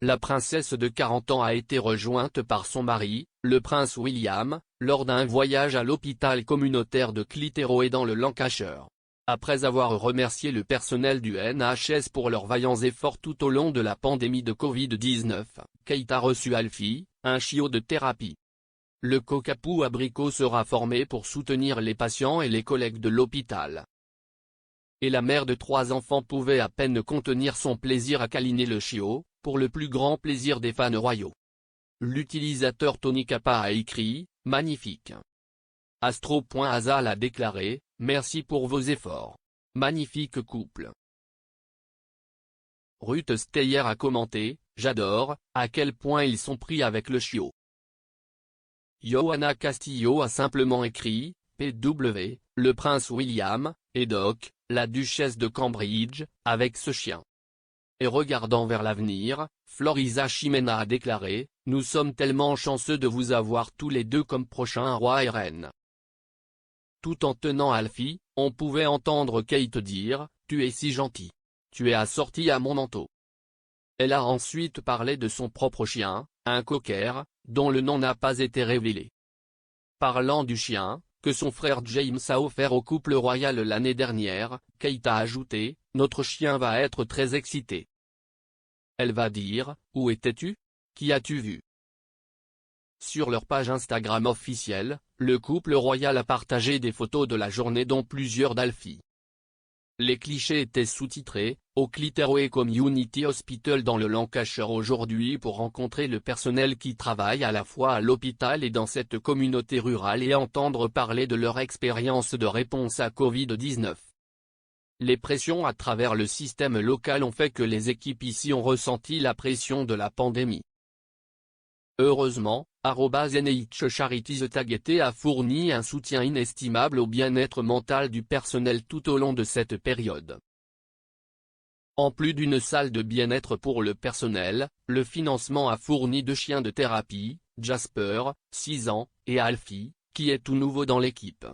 la princesse de 40 ans a été rejointe par son mari, le prince William, lors d'un voyage à l'hôpital communautaire de Clitheroe dans le Lancashire. Après avoir remercié le personnel du NHS pour leurs vaillants efforts tout au long de la pandémie de Covid-19, Kate a reçu Alfie, un chiot de thérapie. Le cockapoo abricot sera formé pour soutenir les patients et les collègues de l'hôpital. Et la mère de 3 enfants pouvait à peine contenir son plaisir à câliner le chiot, pour le plus grand plaisir des fans royaux. L'utilisateur Tony Kappa a écrit « Magnifique ». Astro.Azal a déclaré « Merci pour vos efforts. Magnifique couple ». Ruth Steyer a commenté « J'adore, à quel point ils sont pris avec le chiot ». Johanna Castillo a simplement écrit « PW, le prince William, et Doc, la duchesse de Cambridge, avec ce chien ». Et regardant vers l'avenir, Florisa Chimena a déclaré « Nous sommes tellement chanceux de vous avoir tous les deux comme prochains rois et reines ». Tout en tenant Alfie, on pouvait entendre Kate dire « Tu es si gentil. Tu es assorti à mon manteau ». Elle a ensuite parlé de son propre chien, un cocker, dont le nom n'a pas été révélé. Parlant du chien, que son frère James a offert au couple royal l'année dernière, Kate a ajouté « Notre chien va être très excité. Elle va dire « Où étais-tu? Qui as-tu vu ?» Sur leur page Instagram officielle, le couple royal a partagé des photos de la journée dont plusieurs d'Alfie. Les clichés étaient sous-titrés « Au Clitheroe Community Hospital dans le Lancashire aujourd'hui pour rencontrer le personnel qui travaille à la fois à l'hôpital et dans cette communauté rurale et entendre parler de leur expérience de réponse à Covid-19. Les pressions à travers le système local ont fait que les équipes ici ont ressenti la pression de la pandémie. Heureusement, @NHS Charities Tageté a fourni un soutien inestimable au bien-être mental du personnel tout au long de cette période. En plus d'une salle de bien-être pour le personnel, le financement a fourni 2 chiens de thérapie, Jasper, 6 ans, et Alfie, qui est tout nouveau dans l'équipe.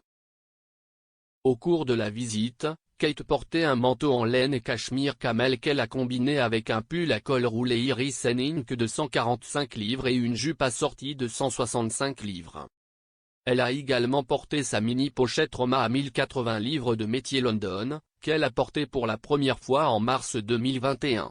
Au cours de la visite, Kate portait un manteau en laine et cachemire camel qu'elle a combiné avec un pull à col roulé Iris Ink de 145 livres et une jupe assortie de 165 livres. Elle a également porté sa mini-pochette Roma à 1080 livres de métier London, qu'elle a portée pour la première fois en mars 2021.